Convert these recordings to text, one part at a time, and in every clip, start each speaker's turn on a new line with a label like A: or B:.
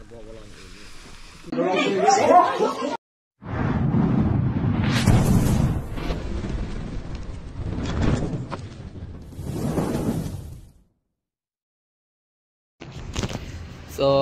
A: So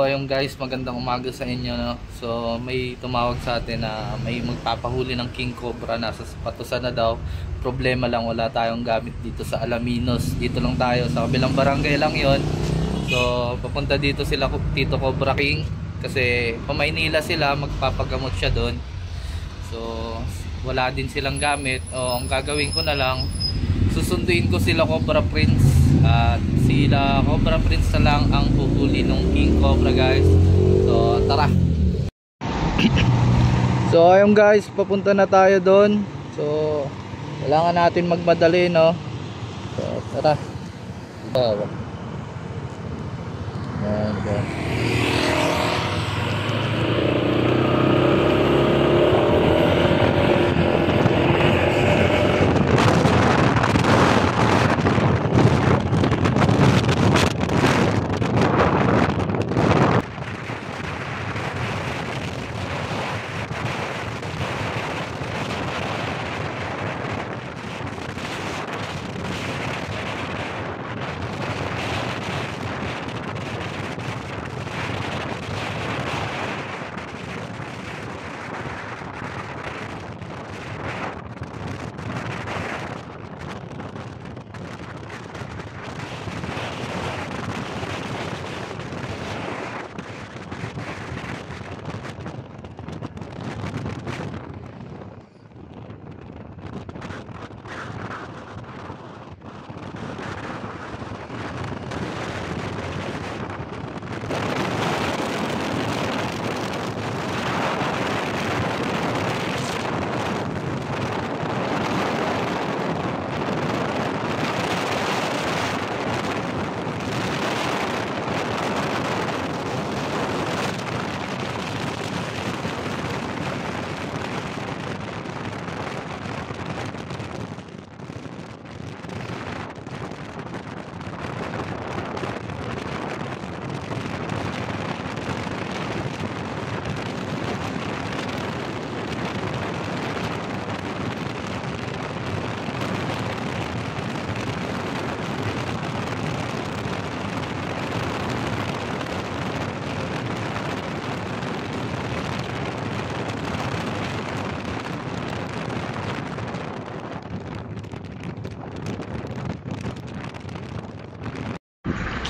A: ayun guys, magandang umaga sa inyo, no? So may tumawag sa atin na may magpapahuli ng king cobra, nasa Patusan na daw. Problema lang, wala tayong gamit dito sa Alaminos. Dito lang tayo, sa kabilang barangay lang yon. So papunta dito sila Tito Cobra King kasi pa Maynila sila, magpapagamot siya doon. So wala din silang gamit. O ang gagawin ko na lang, susunduin ko sila Cobra Prince. At sila Cobra Prince na lang ang huhuli ng king cobra, guys. So tara. So ayun guys, papunta na tayo doon. So kailangan natin magmadali, no? So tara. Ayan guys.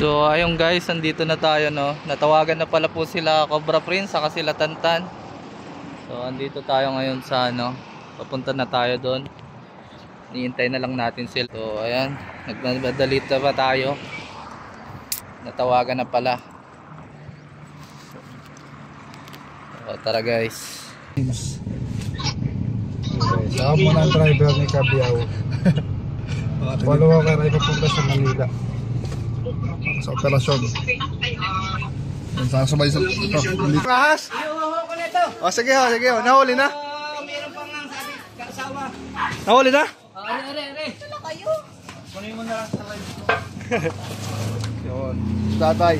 A: So ayun guys, andito na tayo, no. Natawagan na pala po sila Cobra Prince saka sila Tantan. So andito tayo ngayon sa ano, papunta na tayo doon. Niintay na lang natin sila. So ayan, nagmadali na pa tayo. Natawagan na pala. So tara guys.
B: Saka muna ang driver ni Kabiyaw. Walo ka rin papunta sa Manila sa operasyon. Sasabay sa Ahas! O sige ho, sige ho. Nahuli na?
C: Meron pang ang sabi kasawa.
B: Nahuli na?
C: Are. Wala kayo. Kunin mo na lang sa live ko.
B: Yun. Tatay.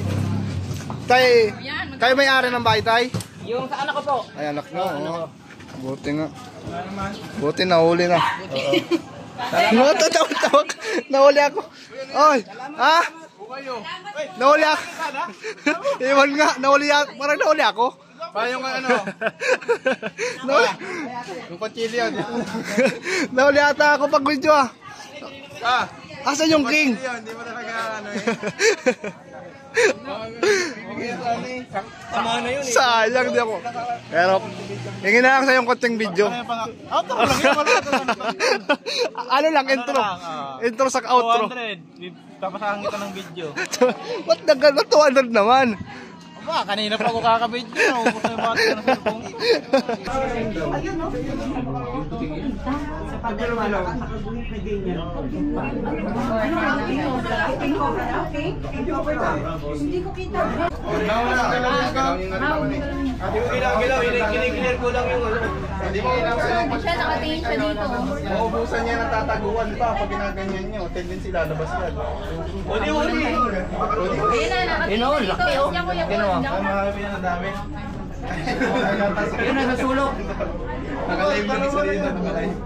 B: Tayo may-ari ng bahay, tay?
C: Yung sa anak ko po.
B: Ay, anak mo. Oh. Buti nga. Buti nahuli na. Oo. Tawag. Nahuli ako. Oy! Ha? Nahuli ako. Iwan nga. Nahuli ako. Parang nahuli ako.
D: Pa yung ano? Yung kutsilyo.
B: Nahuli ata ako pag video ah. Asan yung king?
D: Hindi mo talaga ano eh.
C: Tama na yun eh.
B: Sayang di ako. Pero hingin na lang sa yung konting video.
D: Outro lang.
B: Ano lang intro. Intro sa outro.
D: 200. Papasahan kita ng video.
B: Ba't nagal na 200 naman?
D: Aba, kanina pa ako kakabidyo. Naubos na yung bata ng cellphone.
C: Ayun no? Sa pagdalawa ka, nakagulit na ganyan. Okay. Hindi ko kita. Kinikilir ko lang yung ano.
B: Hindi mo inawasan.
E: Siya, nakatingin siya dito.
B: Maubusan niya ng tataguan pa pag ginaganyan niyo. Tendency lalabas yan.
C: Uli.
E: Ayun na, nakatingin siya dito. Yan ko, yan ko.
B: Ay, marami yan ang dami.
C: Yun na, nasulok.
B: Nakalive lang isa rin. Nakalive.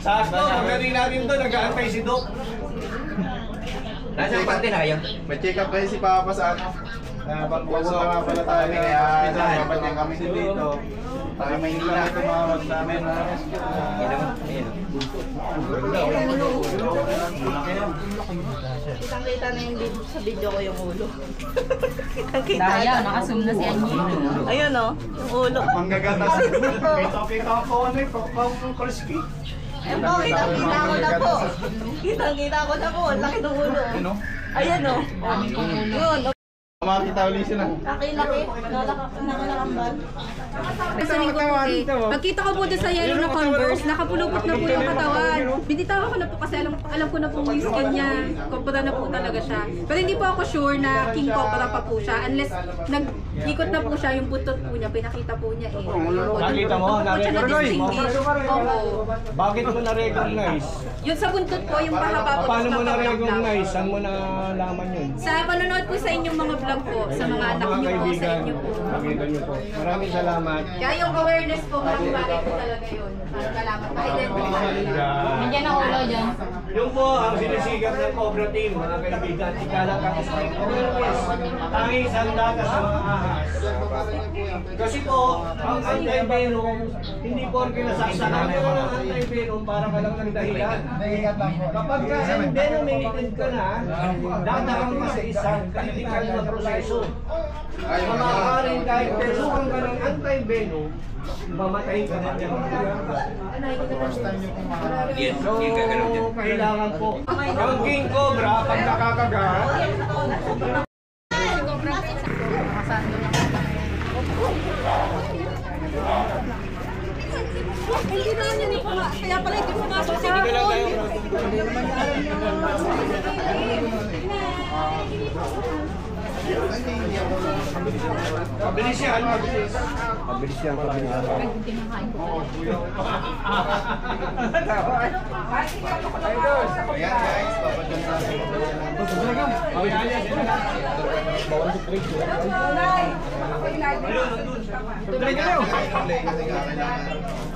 C: Sakto, pagdating natin doon, nag-aantay si Doc. Nasa yung parte na kayo?
B: May check up kayo si Papa sa ano. Pagpupunta nga pala tayo kaya dapat niya kami dito. Tayo may hindi na tumawag namin.
F: Kitang-kita na yung video, sa video ko yung ulo. Kitang-kita
E: Daya,
F: na.
E: nakasum na si Angie.
F: Ayun o, yung ulo.
B: Manggagatas.
C: Kita ko ano eh, pang crispy.
F: Ayun po, kitang-kita ko na po. Kitang-kita ko na po, ang laki ng ulo. Ayan o. Yun,
B: Makakita ulit siya na.
F: laki-laki. Nakalakambal.
E: Sa likod ko eh. Pagkita ko po doon sa yellow na Converse, nakapulupot na po yung katawan. Binitawan ko na po kasi alam ko na po yung skin niya. Cobra na po talaga siya. Pero hindi po ako sure na King Cobra pa po siya. Unless nag-ikot na po siya, yung butot po niya, pinakita po niya eh.
C: Nakita mo?
E: Doon po siya na-distinguish. Opo.
C: Bakit mo na-recognize?
E: Yun sa buntot po, yung pahaba po.
C: Paano mo
E: tapos
C: na-recognize? Saan mo nalaman yun?
E: Sa panonood po sa inyong mga vlog po, sa mga anak niyo po, sa inyo po.
C: Nakita niyo po. Maraming salamat.
E: Kaya yung awareness po, malaking bagay po talaga yun. Para kalaman, ma-identify. Nandiyan ang ulo dyan.
C: Yung po ang sinisigat ng Cobra Team, mga kaibigan, ikalat ang awareness, tanging sandata sa mga ahas. Kasi po, ang anti-venom, hindi po ang kinasasakal ka ng anti-venom para ka lang ng dahilan. Kapag ka envenomated ka na, dadaan ka sa isang critical na proseso. Mamakarin kahit pesukan ka ng anti-venom, mamatay ka na dyan. So, kailangan po. Yung King Cobra, pag nakakagat,
E: Hindi na niya ni Pama. Kaya pala hindi pumasok sa hapon.
C: mabilis yan, mabilis.
B: Ayan guys, papadyan natin.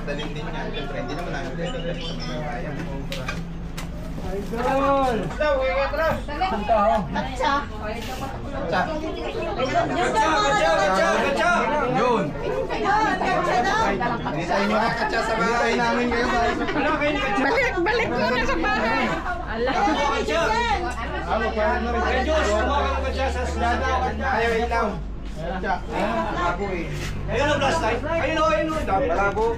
B: Daling din yan. Siyempre, hindi naman namin pwede. Yun! Hindi tayo makakatsa sa bahay namin kayo guys.
F: Balik ko na sa bahay.
B: Ano pa? Ayaw ilaw. Ako eh.
C: Ayun ang blast light. Ayun o, ayun o.
B: Malabo.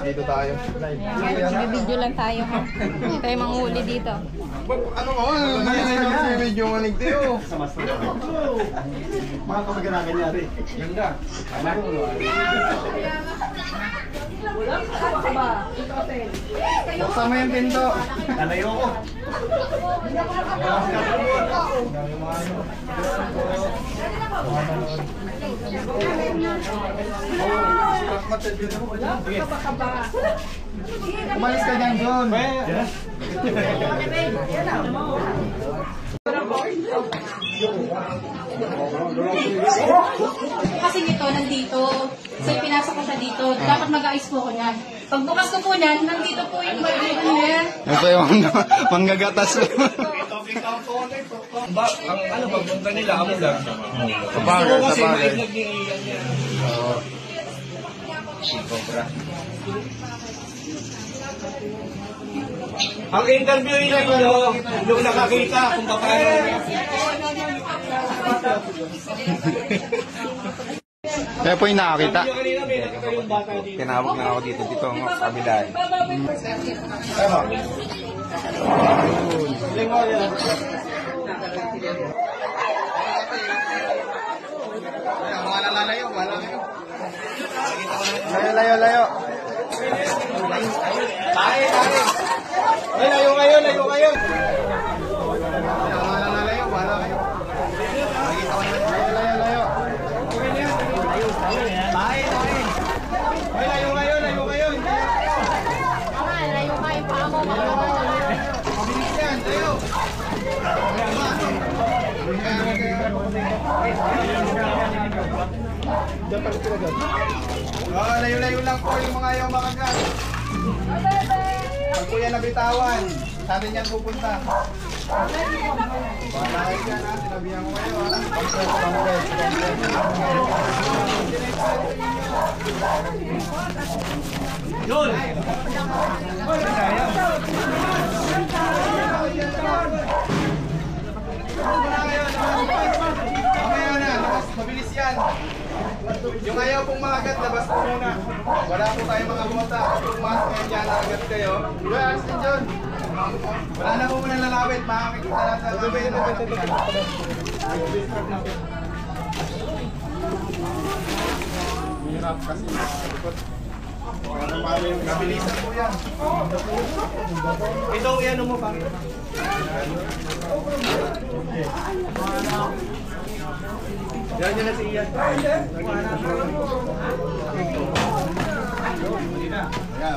B: Dito tayo.
E: Video lang tayo ha. Hindi tayo manghuli dito.
B: Ano ko? Ano video nga nagtiyo? Mga kamaganagangyari. Ganda. Buksan mo yung pinto.
C: Lalayo ko.
B: Umalis ka dyan, John.
E: Kasi nito, nandito. So, pinasok ko siya dito. Dapat mag-ayos po ko niyan. Pagbukas ko po niyan, nandito po yung ano niya.
B: Ito yung manggagatas.
C: Ang ano, pagpunta nila, amo lang.
B: Sabagay,
C: Kasi
B: sabagay.
C: maiglag ni Ian yan. Ang interview ninyo, yung nakakita kung paano.
B: Kaya po yung nakakita.
C: Yung kanina may nakita yung bata dito.
B: Tinawag na ako dito. Dito ang kabila. Mga nalalayo, malayo. Layo, layo.
C: Tayo. Ay, layo ngayon, layo ngayon.
B: Mga nalalayo, malayo. Diyan pala kinagat. Layo-layo lang po yung mga ayaw makagat. Pag po yan nabitawan, saan din yan pupunta? Bakit yan ha? Sinabihan ko kayo ha?
C: Yun!
B: Mamaya na, labas, mabilis yan. Yung ayaw pong makagat, labas po muna. Wala po tayong mga bota. Kung pumasok yan dyan, nakagat kayo. Yes, John. Wala na po muna lalawit, makakikita lang sa lalawit. Hirap kasi malikot. Nabilisan po yan.
C: Ito, yan mo pa.
B: Yan na si Ian. Ayan,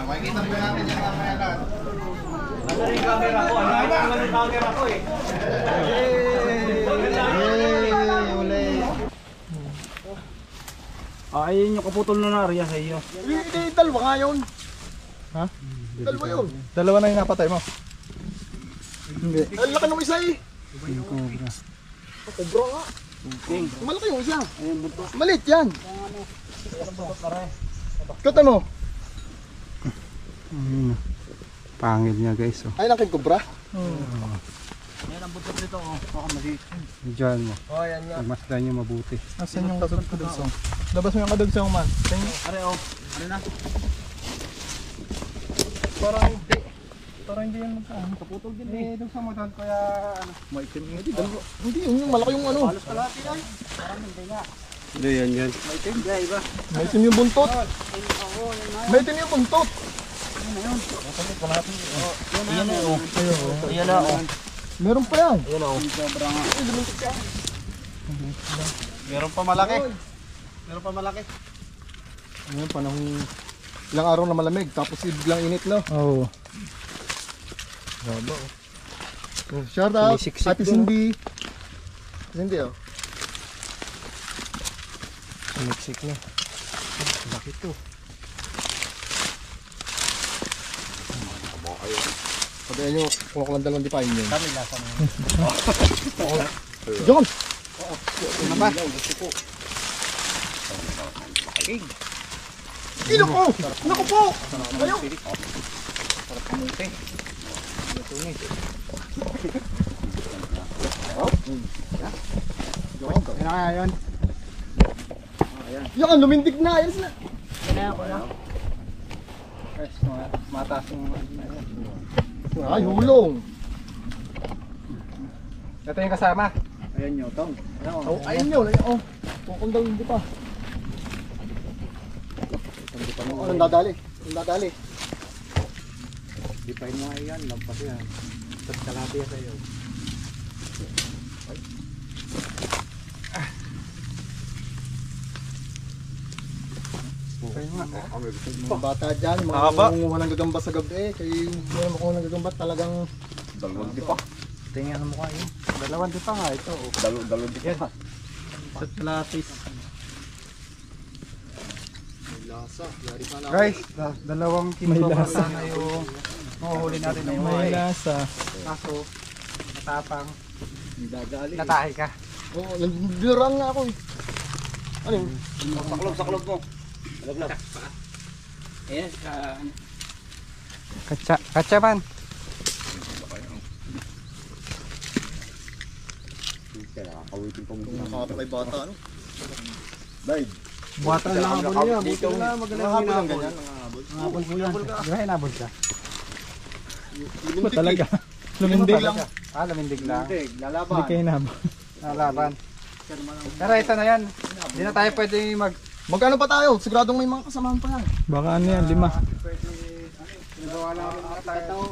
B: makikita po natin yan mamaya lahat.
C: Ano yung camera ko? Ano yung camera ko eh?
D: Ayun yung kaputol na nariya sa iyo.
B: Hindi, dalawa nga yun. Ha? Dalawa yun. Dalawa na yung napatay mo? Hindi. Ang laki ng isa eh. Cobra nga. Malaki yung isa. Malit yan. Kata mo.
D: Pangil niya guys. Oh.
B: Ay, laking cobra.
D: Yan ang butot nito. Oh. Baka maliit. Diyan mo.
B: Oh, yan nga.
D: Masdan niyo mabuti.
B: Asan yung kadugsong? Labas mo yung kadugsong man.
D: Are oh. Ano na?
B: Parang hindi. Parang hindi yan magkaan.
D: Kaputol din eh. Dugsong mo doon kaya ano.
B: Maitim nga. Hindi, dalawa. Hindi, yung malaki yung ano.
D: Halos kalahati ay. Parang hindi nga.
C: Hindi, yan yan.
D: Maitim ba iba?
B: Maitim yung buntot. Maitim yung buntot.
D: Ayan na oh. Ayan na oh.
B: Meron pa yan.
D: Ayan oh. Sobrang nga. Meron pa malaki. Meron pa malaki.
B: Ngayon, panahon ilang araw na malamig, tapos biglang init, no?
D: Oo.
B: Gaba, oh. So, shout out,
D: Sumisiksik
B: Ate
D: doon,
B: Cindy. Cindy, oh.
D: Sumiksik na. Laki to.
B: Sabihan nyo, kung ako lang dalawang dipain nyo.
D: Kami lasa mo.
B: John!
D: Ano ba?
B: Ino ko! Naku po! Ayaw!
D: Ano kaya yun?
B: Yan, lumindig na! Yan sila!
D: Guys, mataas yung
B: Ay, hulong!
D: ito yung kasama. Ayan nyo, tong.
B: Oh, ayun yun, ayun, oh. Kung daw hindi pa. Oh, nandadali. Nandadali.
D: Di pa yun mga iyan, lampas yan. Sa kalahati yan sa'yo. Okay nga.
B: Mga bata dyan, mga nangunguha ng gagamba sa gabi. Kaya yung makuha ng gagamba talagang dalawang di pa.
D: Tingnan mo kayo. Dalawang di pa nga ito.
B: Dalawang di pa.
D: Sa kalahatis.
B: May lasa. Yari sana ako.
D: Guys, dalawang kilo pa sana yung mahuhuli natin ng
B: May lasa.
D: Kaso, matapang.
B: Dadali.
D: Natahi ka.
B: Oo, nagdirang nga ako eh. Ano yun?
C: Saklob mo.
D: Ayan, Katsa man.
B: Nakakapay bata, ano? Dahil.
D: Buhatan lang ang habol niya. Buti na magaling
B: Nakakapay lang
D: hinabol.
B: ganyan. Nangahabol.
D: Habol po yan. Di ba hinabol ka?
B: Ba talaga? Lumindig lang.
D: Ah, lumindig lang.
B: Lalaban.
D: Hindi kayo hinabol. Nalaban. Pero ito na yan. Hindi na tayo pwede
B: Magkano pa tayo? Siguradong may mga kasamahan pa yan.
D: Baka ano yan, 5. Nagawa lang mga tayo.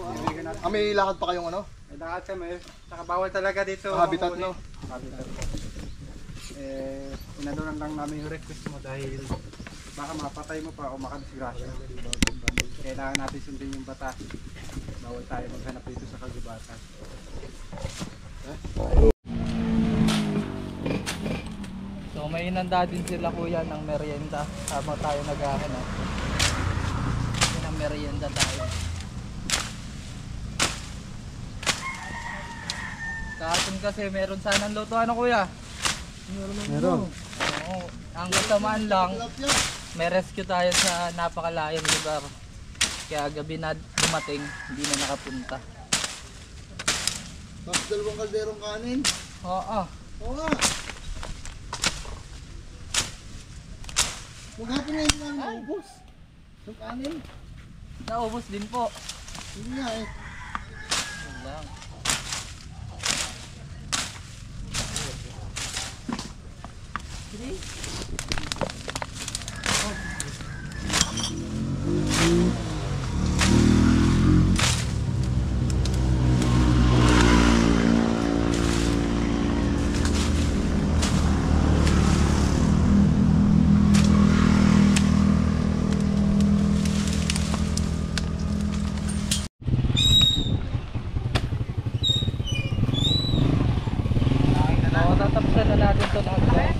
B: May lakad pa kayong ano?
D: May lakad kami. Saka bawal talaga dito.
B: Habitat, no?
D: Habitat po. Inadunan lang namin yung request mo dahil baka mapatay mo pa o makadisgrasya. Kailangan natin sundin yung batas. Bawal tayo maghanap dito sa kagubatan.
A: So may inanda din sila kuya ng merienda habang tayo naghahanap. Ng merienda tayo. Kahapon kasi meron sanang luto. Ano kuya?
B: Meron.
A: Oo. Ang kasamaan lang, may rescue tayo sa napakalayong lugar. Kaya gabi na dumating, hindi na nakapunta.
B: Tapos dalawang kalderong kanin.
A: Oo.
B: Oo nga. Maghapon na hindi namin naubos. Yung kanin.
A: Naubos din po.
B: Hindi nga eh.
A: Yun lang. Oo, tatapusan na natin ito lahat guys.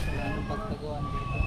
A: Wala nang pagtaguan dito.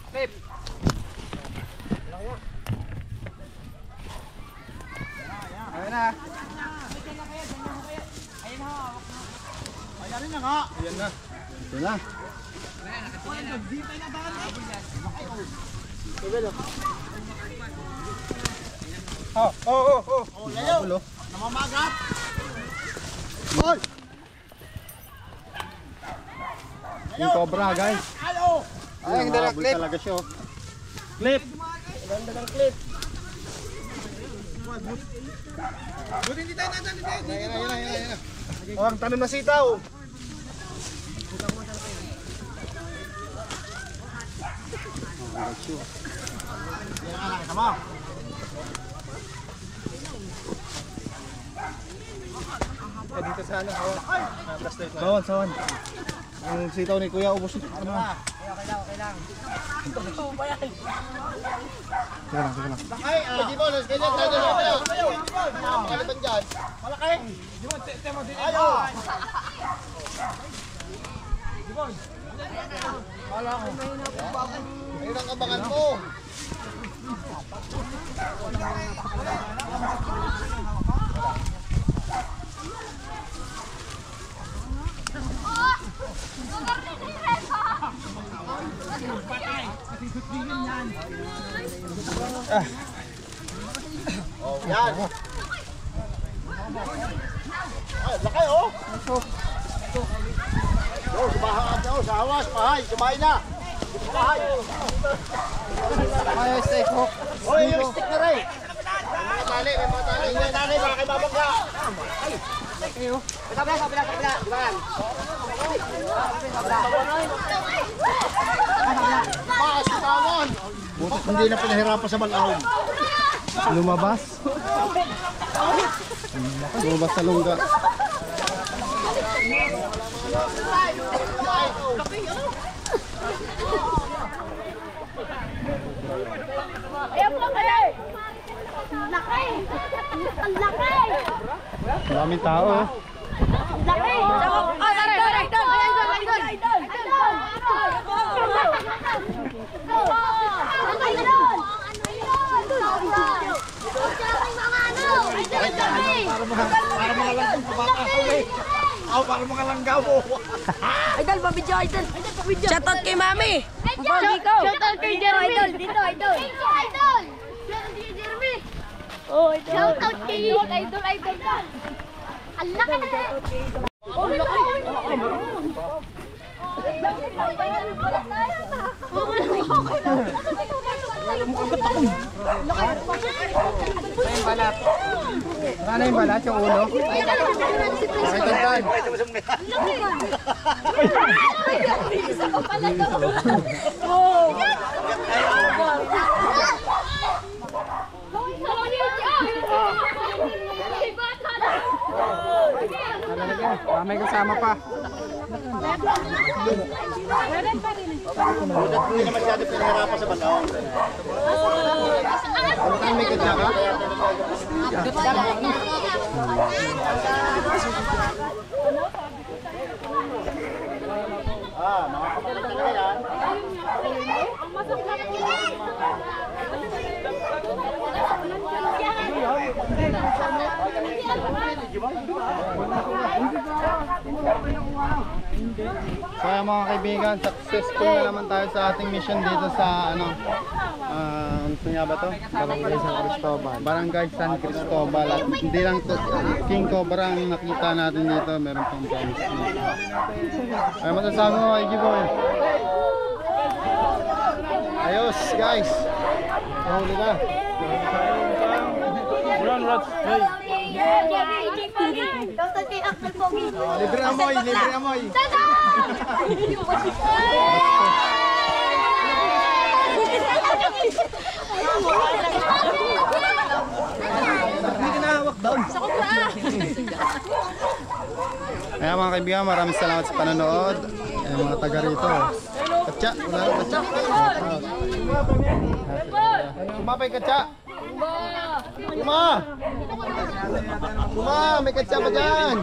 A: Pep.
B: Ayan na. Ayan na nga. Ayan na. Ayan na. Oh, layo. Namamagat. Hoy. Yung cobra, guys. Ay, ang dala clip. Talaga siya. Clip. Ganda ng clip. Buti hindi tayo nadali dito. Ayan. Oh, ang tanim na sitaw. Dito sa ano, sawan. Sawan. Ang sitaw ni Kuya ubos na. Ano na? Okay lang. Ito ba yan? Sige lang. Ay, Jibon, ganyan tayo na kayo. Kalipan dyan. Malaki. Jibon, temo din. Ayaw. Jibon. Wala ko. Ayun ang kabangan mo. Oh, yan. Ay, laki oh. Oh, sumahan daw sa awas, pahay, kumain na. Pahay. Ay, steak hook. Oh, yung stick na rin. May mga tali, baka kayo babangga. Ay, kayo. Kapila. Diban. Bakas si Tamon. Butot hindi na pinahirapan sa balahon. Lumabas sa lungga.
F: Ayan po kayo! Laki! Ang laki!
B: Maraming tao.
F: Laki! Idol, pabidyo, idol. Shoutout kay Mami. Shoutout kay Jeremy. Idol, dito, idol. Idol. Shoutout kay Jeremy. Oh, idol. Shoutout kay idol ka. Ang laki na. Oh, laki.
D: Sana yung balat, yung ulo. May kasama pa. May kasama. So mga kaibigan, successful na naman tayo sa ating mission dito sa ano nga ba to? Barangay San Cristobal. Barangay San Cristobal. At hindi lang to, King Cobra ang nakita natin dito, meron pang promise dito. Ay masasabi mo kay Giboy? Ayos guys. Huli na. Run, Rats. Hey. Libre amoy, libre amoy. Kaya mga kaibigan, maraming salamat sa panonood. Ayan mga taga rito. Katsa, wala na katsa. Kumapay katsa. Kuma! Kuma! May katsa pa dyan!